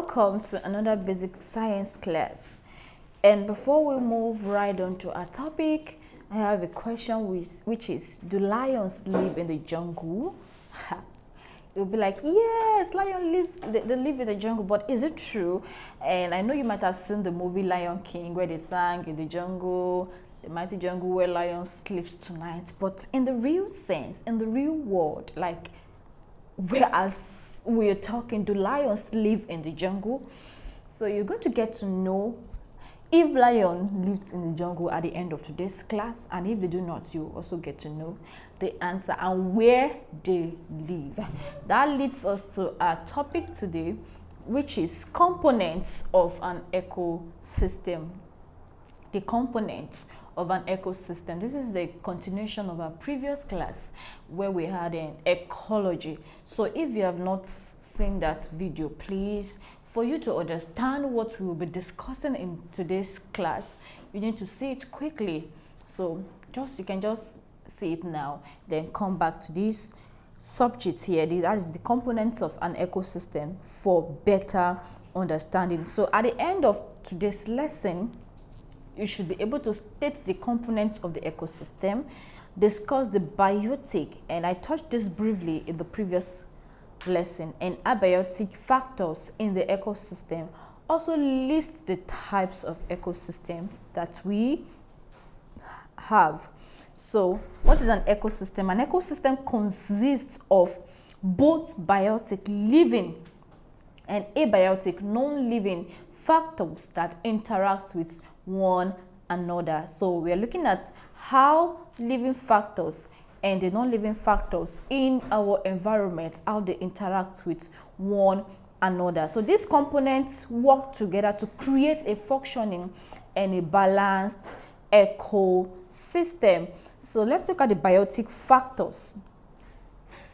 Welcome to another basic science class. And before we move right on to our topic, I have a question which is, do lions live in the jungle? You'll be like, yes, they live in the jungle, but is it true? And I know you might have seen the movie Lion King where they sang in the jungle, the mighty jungle where lion sleeps tonight. But in the real sense, in the real world, like whereas we're talking, do lions live in the jungle? So you're going to get to know if lion lives in the jungle at the end of today's class, and if they do not, you also get to know the answer and where they live. That leads us to our topic today, which is components of an ecosystem. The components of an ecosystem. This is the continuation of our previous class where we had an ecology. So if you have not seen that video, please, for you to understand what we will be discussing in today's class, you need to see it quickly. So you can just see it now, then come back to these subjects here. That is the components of an ecosystem for better understanding. So at the end of today's lesson, you should be able to state the components of the ecosystem, discuss the biotic, and I touched this briefly in the previous lesson, and abiotic factors in the ecosystem. Also list the types of ecosystems that we have. So what is an ecosystem? An ecosystem consists of both biotic, living, and abiotic, non-living factors that interact with one another. So we are looking at how living factors and the non-living factors in our environment, how they interact with one another. So these components work together to create a functioning and a balanced ecosystem. So let's look at the biotic factors.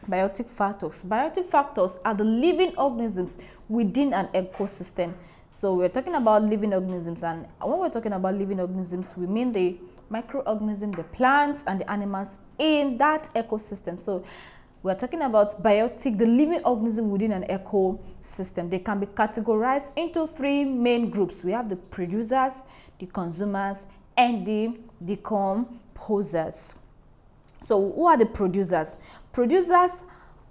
Biotic factors are the living organisms within an ecosystem. So we're talking about living organisms, and when we're talking about living organisms, we mean the microorganisms, the plants and the animals in that ecosystem. So we're talking about biotic, the living organism within an ecosystem. They can be categorized into three main groups. We have the producers, the consumers, and the decomposers. So who are the producers? Producers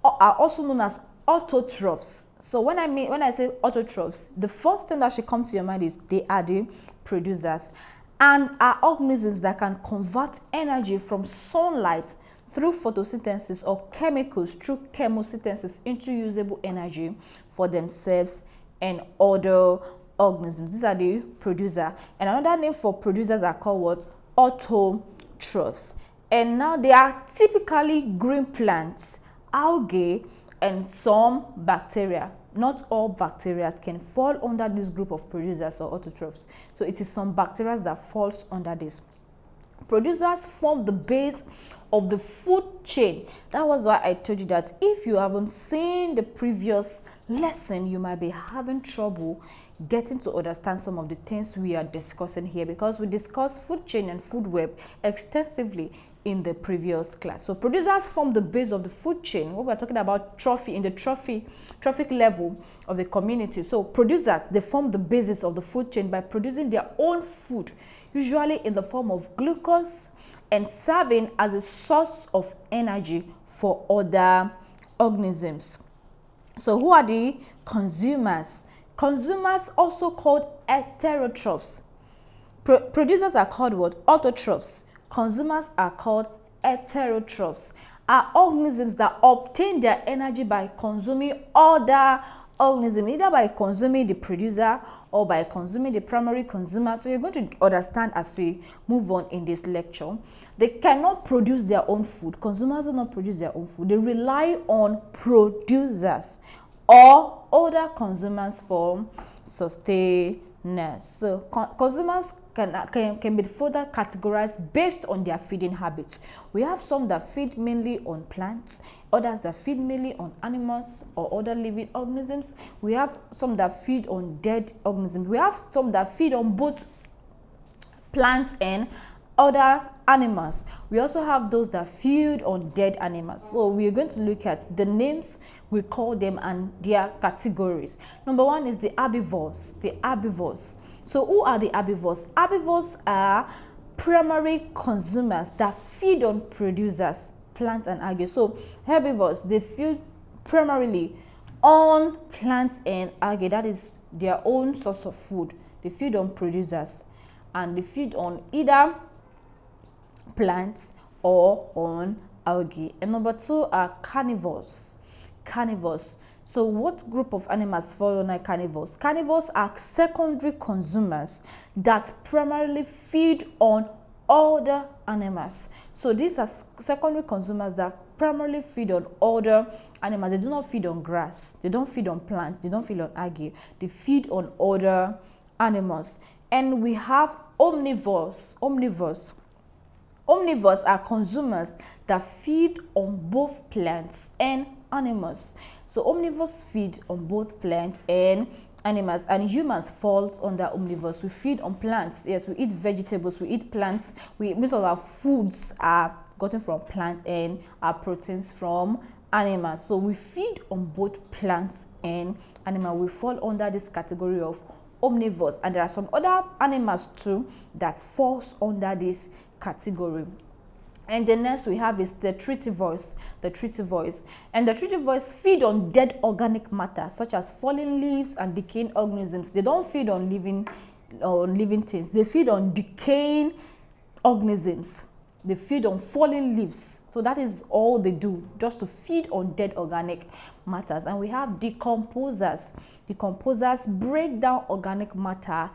are also known as autotrophs. So when I say autotrophs, the first thing that should come to your mind is they are the producers, and are organisms that can convert energy from sunlight through photosynthesis or chemicals through chemosynthesis into usable energy for themselves and other organisms. These are the producer. And another name for producers are called what? Autotrophs. And now they are typically green plants, algae, and some bacteria. Not all bacteria can fall under this group of producers or autotrophs. So it is some bacteria that falls under this. Producers form the base of the food chain. That was why I told you that if you haven't seen the previous lesson, you might be having trouble getting to understand some of the things we are discussing here, because we discussed food chain and food web extensively in the previous class. So producers form the base of the food chain. What we're talking about trophy, in the trophic level of the community. So producers, they form the basis of the food chain by producing their own food, usually in the form of glucose, and serving as a source of energy for other organisms. So who are the consumers? Consumers, also called heterotrophs. Producers are called what? Autotrophs. Consumers are called heterotrophs. Are organisms that obtain their energy by consuming other organisms, either by consuming the producer or by consuming the primary consumer. So you're going to understand as we move on in this lecture. They cannot produce their own food. Consumers do not produce their own food. They rely on producers or other consumers for sustenance. So consumers can be further categorized based on their feeding habits. We have some that feed mainly on plants, others that feed mainly on animals or other living organisms. We have some that feed on dead organisms. We have some that feed on both plants and other animals. We also have those that feed on dead animals. So we are going to look at the names we call them and their categories. Number one is the herbivores. The herbivores. So who are the herbivores? Herbivores are primary consumers that feed on producers, plants and algae. So herbivores, they feed primarily on plants and algae. That is their own source of food. They feed on producers and they feed on either plants or on algae. And number two are carnivores. Carnivores. So what group of animals fall under carnivores? Carnivores are secondary consumers that primarily feed on other animals. So these are secondary consumers that primarily feed on other animals. They do not feed on grass. They don't feed on plants. They don't feed on algae. They feed on other animals. And we have omnivores. Omnivores are consumers that feed on both plants and animals. So omnivores feed on both plants and animals, and humans falls under omnivores. We feed on plants. Yes, we eat vegetables, we eat plants. Most of our foods are gotten from plants and our proteins from animals. So we feed on both plants and animals. We fall under this category of omnivores, and there are some other animals too that falls under this category. And the next we have is the detritivores. And the detritivores feed on dead organic matter such as fallen leaves and decaying organisms. They don't feed on living things. They feed on decaying organisms. They feed on fallen leaves. So that is all they do, just to feed on dead organic matters. And we have decomposers. Decomposers break down organic matter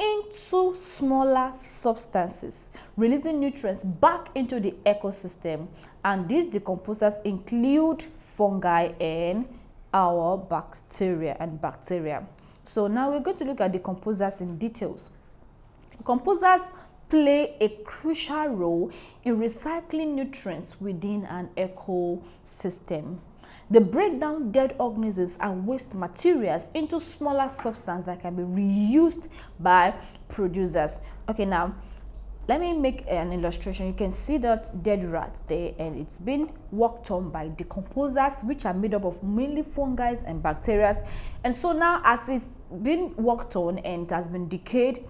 into smaller substances, releasing nutrients back into the ecosystem. And these decomposers include fungi and our bacteria. So now we're going to look at decomposers in details. Decomposers play a crucial role in recycling nutrients within an ecosystem. They break down dead organisms and waste materials into smaller substances that can be reused by producers. Okay, now let me make an illustration. You can see that dead rat there, and it's been worked on by decomposers, which are made up of mainly fungi and bacteria. And so now, as it's been worked on and it has been decayed,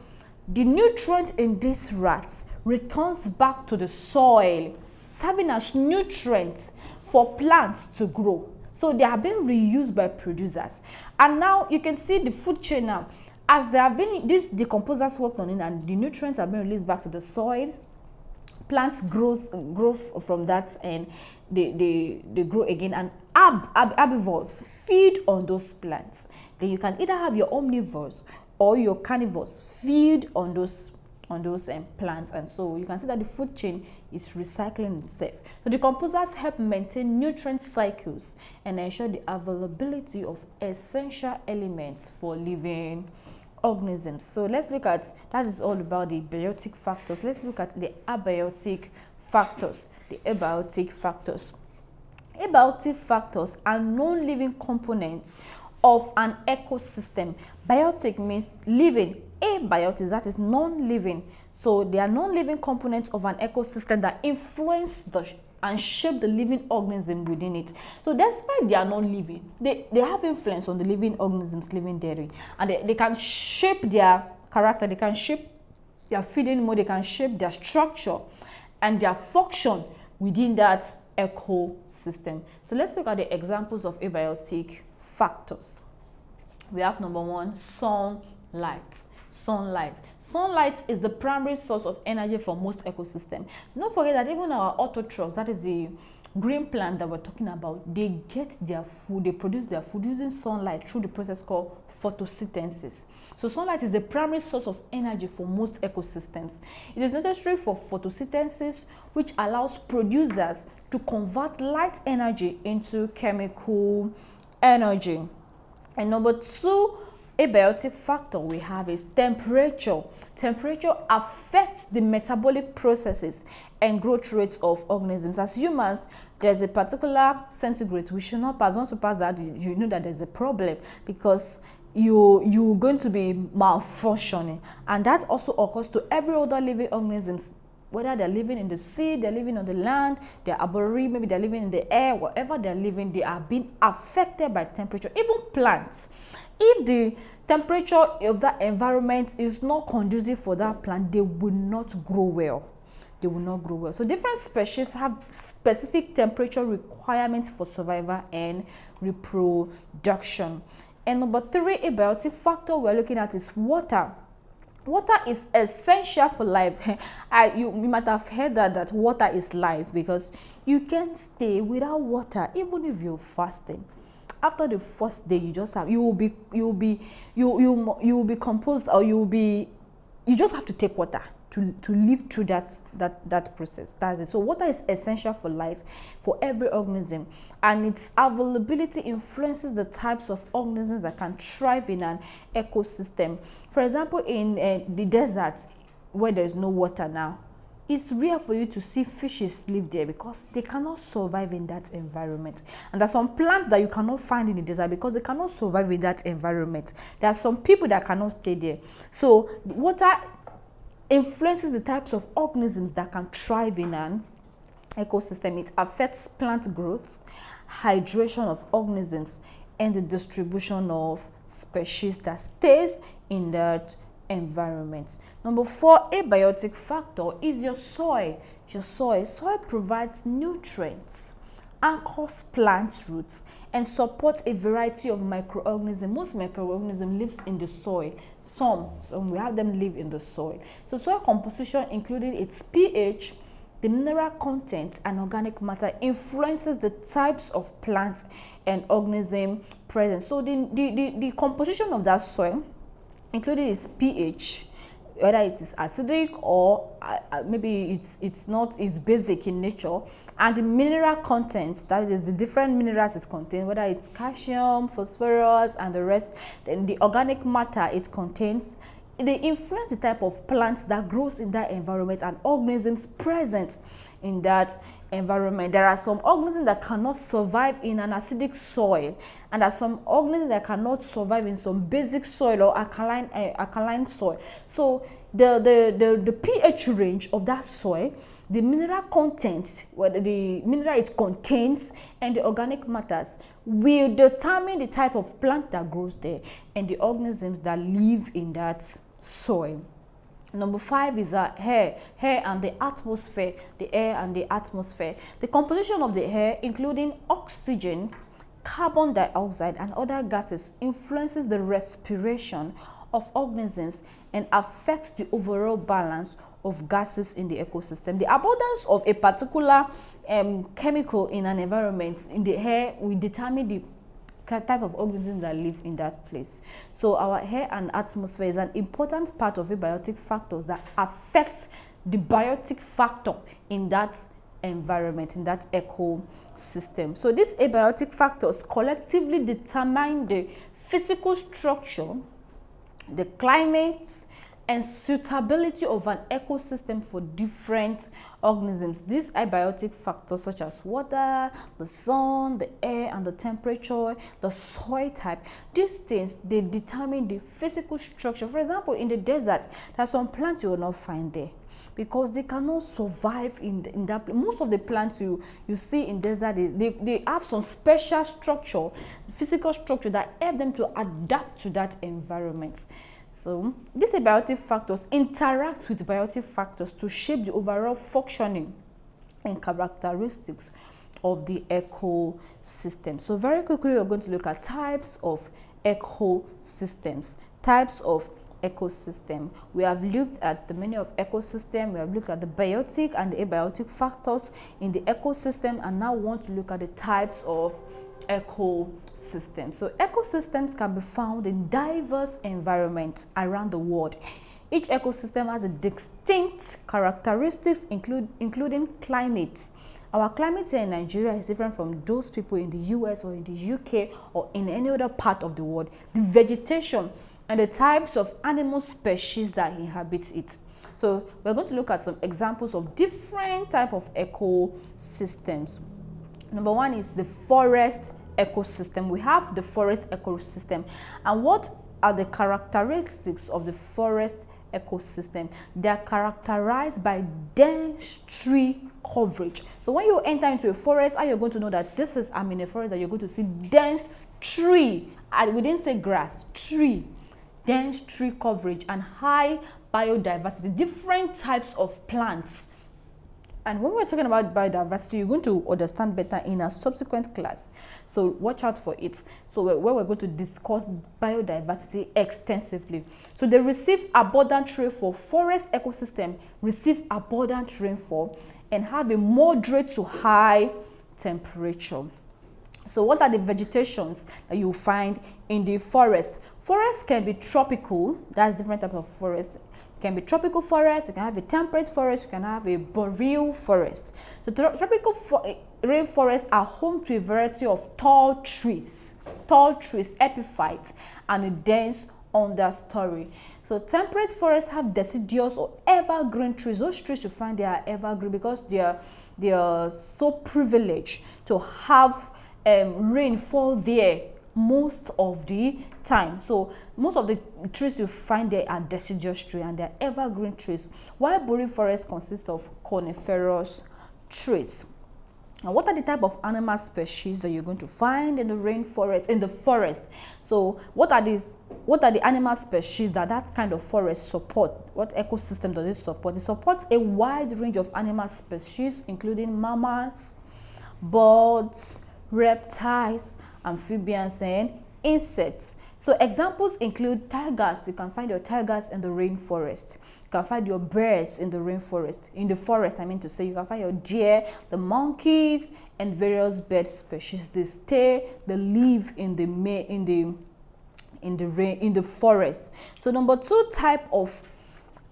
the nutrient in these rats returns back to the soil, serving as nutrients for plants to grow. So they have been reused by producers. And now you can see the food chain now. As there have been these decomposers worked on it and the nutrients have been released back to the soils, plants grow from that, and they grow again. And herbivores feed on those plants. Then you can either have your omnivores or your carnivores feed on those plants. And so you can see that the food chain is recycling itself. So decomposers help maintain nutrient cycles and ensure the availability of essential elements for living organisms. So let's look at, that is all about the biotic factors. Let's look at the abiotic factors. Abiotic factors are non-living components of an ecosystem. Biotic means living. Abiotic, that is non-living. So they are non-living components of an ecosystem that influence and shape the living organism within it. So despite they are non-living, they have influence on the living organisms living therein, and they can shape their character, they can shape their feeding mode, they can shape their structure and their function within that ecosystem. So let's look at the examples of abiotic factors. We have number one, sunlight. Sunlight is the primary source of energy for most ecosystems. Don't forget that even our autotrophs, that is the green plant that we're talking about, they get their food, they produce their food using sunlight through the process called photosynthesis. So sunlight is the primary source of energy for most ecosystems. It is necessary for photosynthesis, which allows producers to convert light energy into chemical energy. And number two abiotic factor we have is temperature. Temperature affects the metabolic processes and growth rates of organisms. As humans, there's a particular centigrade we should not pass. Once you pass that, you know that there's a problem, because you're going to be malfunctioning, and that also occurs to every other living organisms whether they're living in the sea, they're living on the land, they're arboreal, maybe they're living in the air, wherever they're living, they are being affected by temperature. Even plants, if the temperature of that environment is not conducive for that plant, they will not grow well. They will not grow well. So different species have specific temperature requirements for survival and reproduction. And number 3 abiotic factor we're looking at is water. Water is essential for life. You might have heard that water is life, because you can't stay without water even if you're fasting. After the first day, you will be composed, or you just have to take water to live through that process. That's it. So water is essential for life, for every organism, and its availability influences the types of organisms that can thrive in an ecosystem. For example, in the desert where there's no water now, it's rare for you to see fishes live there because they cannot survive in that environment. And there's some plants that you cannot find in the desert because they cannot survive in that environment. There are some people that cannot stay there. So water influences the types of organisms that can thrive in an ecosystem. It affects plant growth, hydration of organisms, and the distribution of species that stays in that environment. Number 4 abiotic factor is your soil. Soil provides nutrients, anchors plant roots, and supports a variety of microorganisms. Most microorganisms lives in the soil. Some we have them live in the soil. So soil composition, including its pH, the mineral content, and organic matter, influences the types of plants and organism present. So the composition of that soil, including its pH, whether it is acidic or maybe it's basic in nature, and the mineral content, that is the different minerals it contains, whether it's calcium, phosphorus, and the rest, then the organic matter it contains, they influence the type of plants that grows in that environment and organisms present in that environment. There are some organisms that cannot survive in an acidic soil, and there are some organisms that cannot survive in some basic soil or alkaline soil. So the pH range of that soil, the mineral content, whether the mineral it contains, and the organic matters will determine the type of plant that grows there and the organisms that live in that soil. Number 5 is air and the atmosphere. The air and the atmosphere. The composition of the air, including oxygen, carbon dioxide, and other gases, influences the respiration of organisms and affects the overall balance of gases in the ecosystem. The abundance of a particular chemical in an environment in the air will determine the type of organisms that live in that place. So our air and atmosphere is an important part of abiotic factors that affects the biotic factor in that environment, in that ecosystem. So these abiotic factors collectively determine the physical structure, the climate, and suitability of an ecosystem for different organisms. These abiotic factors, such as water, the sun, the air, and the temperature, the soil type, these things, they determine the physical structure. For example, in the desert, there are some plants you will not find there because they cannot survive in that. Most of the plants you see in desert, they have some special structure, physical structure, that help them to adapt to that environment. So these abiotic factors interact with biotic factors to shape the overall functioning and characteristics of the ecosystem. So very quickly, we're going to look at types of ecosystems. Types of ecosystem. We have looked at the meaning of ecosystem. We have looked at the biotic and the abiotic factors in the ecosystem, and now we want to look at the types of ecosystems. So ecosystems can be found in diverse environments around the world. Each ecosystem has a distinct characteristics, including climate. Our climate here in Nigeria is different from those people in the US or in the UK or in any other part of the world. The vegetation and the types of animal species that inhabit it. So we're going to look at some examples of different types of ecosystems. Number 1 is the forest ecosystem. We have the forest ecosystem. And what are the characteristics of the forest ecosystem. They are characterized by dense tree coverage. So when you enter into a forest, how you're going to know that this is, I'm in a forest, that you're going to see dense tree, and we didn't say grass, tree, dense tree coverage and high biodiversity, different types of plants. And when we're talking about biodiversity, you're going to understand better in a subsequent class. So watch out for it. So where we're going to discuss biodiversity extensively. So they receive abundant rainfall. Forest ecosystem receive abundant rainfall and have a moderate to high temperature. So what are the vegetations that you find in the forest? Forest can be tropical. That's different type of forest. It can be tropical forest, you can have a temperate forest, you can have a boreal forest. So tropical rainforests are home to a variety of tall trees, epiphytes, and a dense understory. So temperate forests have deciduous or evergreen trees. Those trees you find, they are evergreen because they are so privileged to have rain fall there most of the time. So most of the trees you find there are deciduous trees and they're evergreen trees, while boreal forests consist of coniferous trees. And what are the type of animal species that you're going to find in the rainforest, in the forest? So what are the animal species that kind of forest support? What ecosystem does it support? It supports a wide range of animal species, including mammals, birds, reptiles, amphibians, and insects. So examples include tigers. You can find your tigers in the rainforest. You can find your bears in the rainforest. In the forest, I mean to say, you can find your deer, the monkeys, and various bird species. They live in the forest. So number 2 type of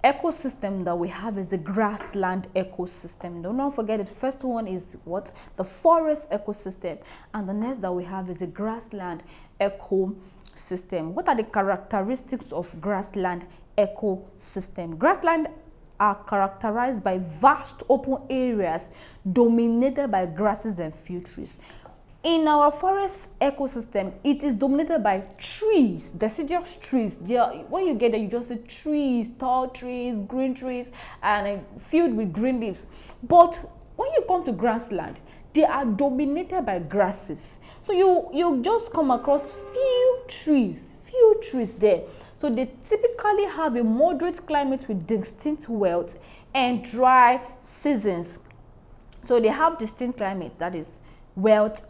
ecosystem that we have is the grassland ecosystem. Don't forget, the first one is what? The forest ecosystem, and the next that we have is the grassland ecosystem. What are the characteristics of grassland ecosystem? Grassland are characterized by vast open areas dominated by grasses and few trees. In our forest ecosystem, it is dominated by trees, deciduous trees. When you get there, you just see trees, tall trees, green trees, and filled with green leaves. But when you come to grassland, they are dominated by grasses. So you just come across few trees there. So they typically have a moderate climate with distinct wet and dry seasons. So they have distinct climate, that is wet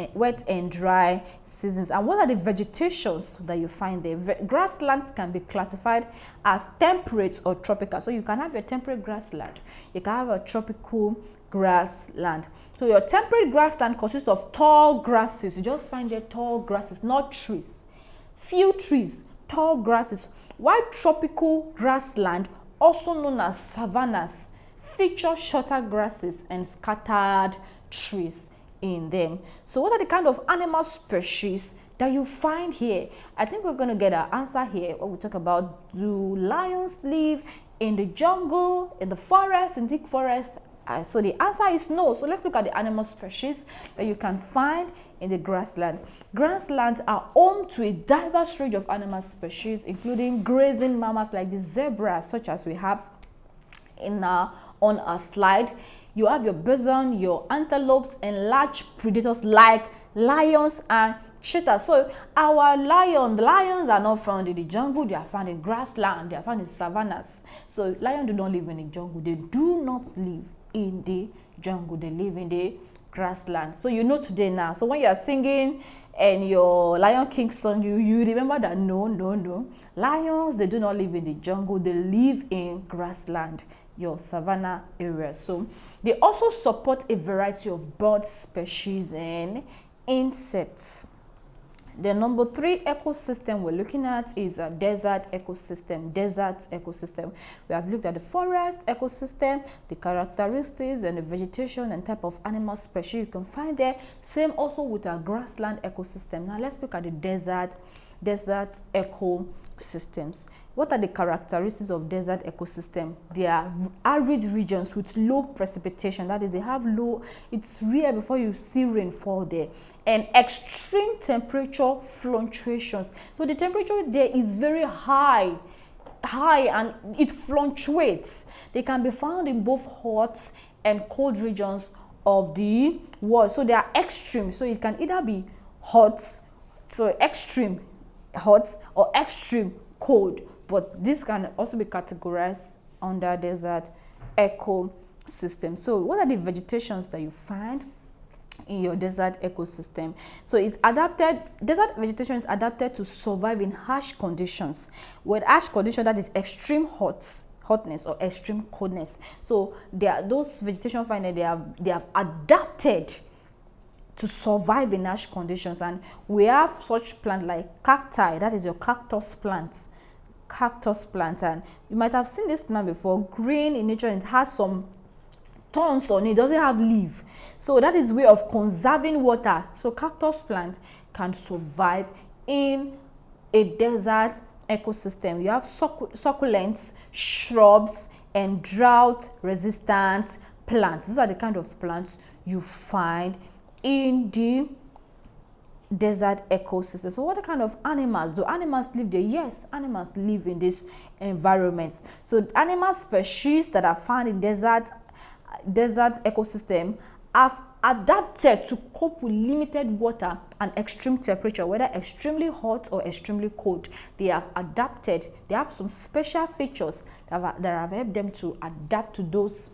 and dry seasons. And what are the vegetations that you find there? Grasslands can be classified as temperate or tropical. So you can have your temperate grassland, you can have a tropical grassland. So your temperate grassland consists of tall grasses. You just find there tall grasses, not trees, few trees, tall grasses. While tropical grassland, also known as savannas, feature shorter grasses and scattered trees in them. So what are the kind of animal species that you find here? I think we're going to get an answer here when we talk about, do lions live in the jungle, in the forest, in thick forest? So the answer is no. So let's look at the animal species that you can find in the grassland. Grasslands are home to a diverse range of animal species, including grazing mammals like the zebra, such as we have on our slide. You have your bison, your antelopes, and large predators like lions and cheetahs. So the lions are not found in the jungle, they are found in grassland, they are found in savannas. So lions do not live in the jungle, they do not live in the jungle, they live in the grassland. So you know today now. So when you are singing and your Lion King song, you remember that no, lions, they do not live in the jungle, they live in grassland, your savanna area. So they also support a variety of bird species and insects. The number 3 ecosystem we're looking at is a desert ecosystem. We have looked at the forest ecosystem, the characteristics and the vegetation and type of animal species you can find there. Same also with our grassland ecosystem. Now let's look at the desert ecosystems. What are the characteristics of desert ecosystem? They are arid regions with low precipitation. That is, they have low, it's rare before you see rainfall there, and extreme temperature fluctuations. So the temperature there is very high high and it fluctuates. They can be found in both hot and cold regions of the world. So they are extreme. So it can either be hot, so extreme hot, or extreme cold. But this can also be categorized under desert ecosystem. So what are the vegetations that you find in your desert ecosystem? So it's adapted, desert vegetation is adapted to survive in harsh conditions. With harsh condition, that is extreme hotness or extreme coldness. So those vegetation find that they have adapted to survive in harsh conditions. And we have such plants like cacti, that is your cactus plants. And you might have seen this plant before, green in nature, and it has some thorns on it, doesn't have leaf. So that is way of conserving water. So cactus plant can survive in a desert ecosystem. You have succulents, shrubs, and drought resistant plants. These are the kind of plants you find in the desert ecosystem. So what kind of animals? Do animals live there? Yes, animals live in this environment. So animal species that are found in desert ecosystem have adapted to cope with limited water and extreme temperature, whether extremely hot or extremely cold. They have adapted. They have some special features that have helped them to adapt to those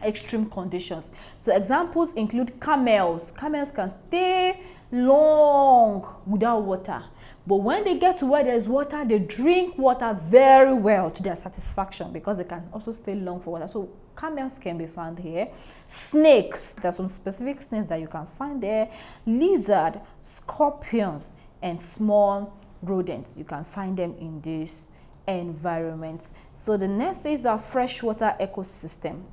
extreme conditions. So examples include camels. Camels can stay long without water, but when they get to where there is water, they drink water very well to their satisfaction, because they can also stay long for water. So camels can be found here. Snakes, there are some specific snakes that you can find there. Lizard, scorpions, and small rodents, you can find them in this environment. So the next is our freshwater ecosystem.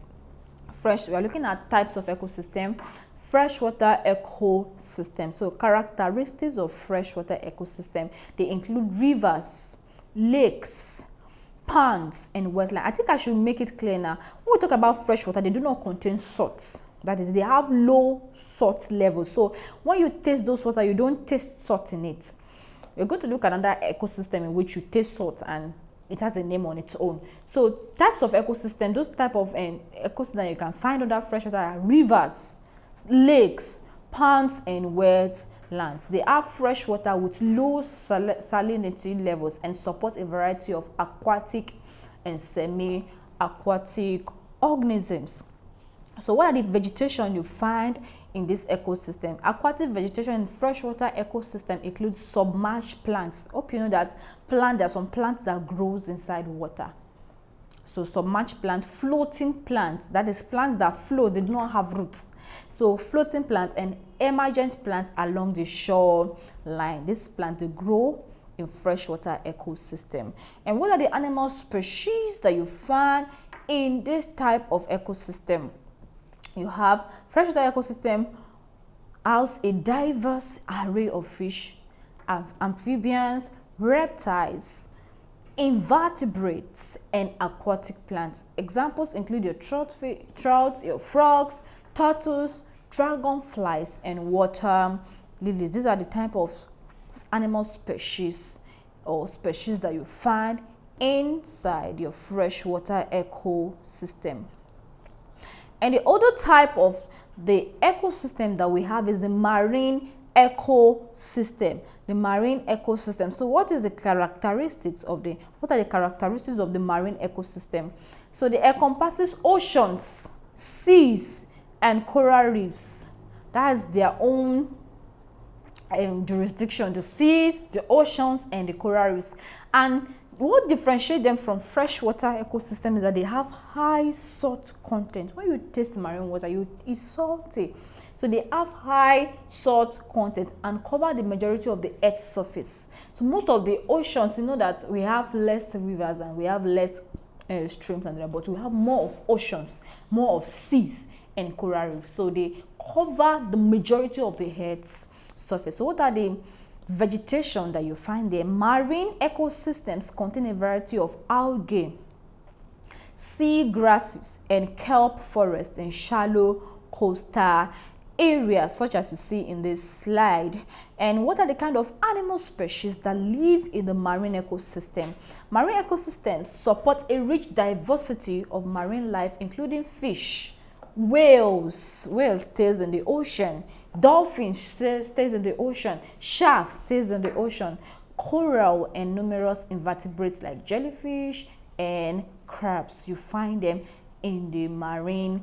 We are looking at types of ecosystem. Freshwater ecosystem. So characteristics of freshwater ecosystem, they include rivers, lakes, ponds, and wetlands. I think I should make it clear now. When we talk about freshwater, they do not contain salt. That is, they have low salt levels. So when you taste those water, you don't taste salt in it. We're going to look at another ecosystem in which you taste salt and it has a name on its own. So types of ecosystem, those type of ecosystem you can find under freshwater are rivers, lakes, ponds, and wetlands. They have fresh water with low salinity levels and support a variety of aquatic and semi-aquatic organisms. So what are the vegetation you find in this ecosystem? Aquatic vegetation in freshwater ecosystem includes submerged plants. Hope you know that there are some plants that grows inside water. So submerged plants, floating plants, that is plants that float, they do not have roots. So floating plants and emergent plants along the shoreline. These plants, they grow in freshwater ecosystem. And what are the animal species that you find in this type of ecosystem? You have freshwater ecosystem house a diverse array of fish, amphibians, reptiles, invertebrates, and aquatic plants. Examples include your trout, your frogs, turtles, dragonflies, and water lilies. These are the type of animal species or species that you find inside your freshwater ecosystem. And the other type of the ecosystem that we have is the marine ecosystem. The marine ecosystem. So what are the characteristics of the marine ecosystem? So it encompasses oceans, seas, and coral reefs. That is their own jurisdiction. The seas, the oceans, and the coral reefs. And what differentiates them from freshwater ecosystem is that they have high salt content. When you taste marine water, it's salty. So they have high salt content and cover the majority of the Earth's surface. So most of the oceans, you know that we have less rivers and we have less streams, but we have more of oceans, more of seas and coral reefs. So they cover the majority of the Earth's surface. So what are the vegetation that you find there? Marine ecosystems contain a variety of algae, sea grasses, and kelp forests in shallow coastal areas such as you see in this slide. And what are the kind of animal species that live in the marine ecosystem? Marine ecosystems support a rich diversity of marine life, including fish, whales stays in the ocean, dolphins stays in the ocean, sharks stays in the ocean, coral, and numerous invertebrates like jellyfish and crabs. You find them in the marine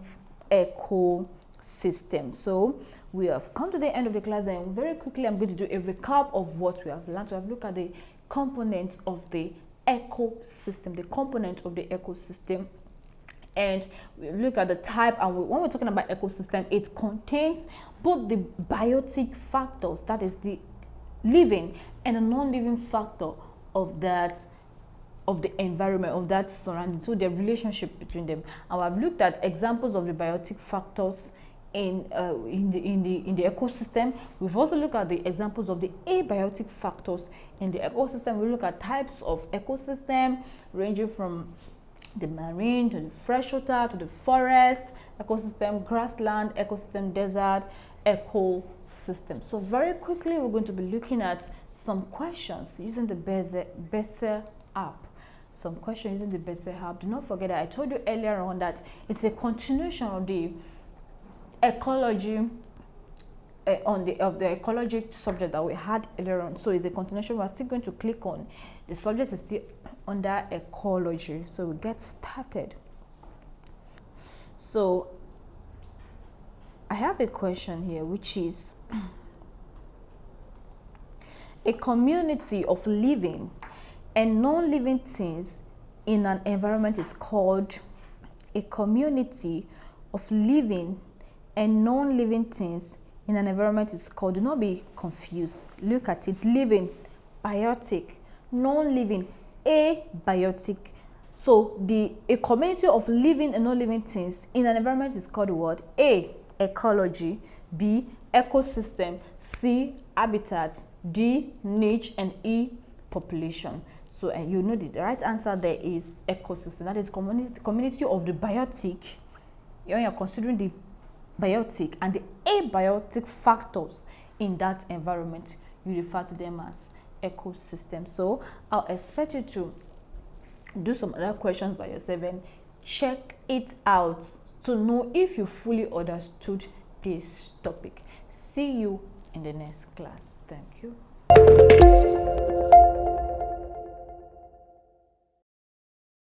ecosystem. So we have come to the end of the class, and very quickly I'm going to do a recap of what we have learned. So I've looked at the components of the ecosystem, and we look at the type. And when we're talking about ecosystem, it contains both the biotic factors, that is the living and a non-living factor of that, of the environment, of that surrounding, so the relationship between them. And I've looked at examples of the biotic factors in the ecosystem. We've also looked at the examples of the abiotic factors in the ecosystem. We look at types of ecosystem ranging from the marine to the freshwater to the forest ecosystem, grassland ecosystem, desert ecosystem. So very quickly we're going to be looking at some questions using the Bessel app. Some questions using the Bessel app. Do not forget that I told you earlier on that it's a continuation of the ecology of the ecology subject that we had earlier on. So it's a continuation. We're still going to click on the subject is still under ecology. So we get started. So I have a question here, which is a community of living and non-living things in an environment is called a community of living and non-living things in an environment is called, do not be confused, look at it, living, biotic, non-living, abiotic. So a community of living and non-living things in an environment is called what? A, ecology, B, ecosystem, C, habitats, D, niche, and E, population. So and you know the right answer there is ecosystem. That is community of the biotic. When you're considering the biotic and the abiotic factors in that environment, you refer to them as ecosystem. So I'll expect you to do some other questions by yourself and check it out to know if you fully understood this topic. See you in the next class. Thank you.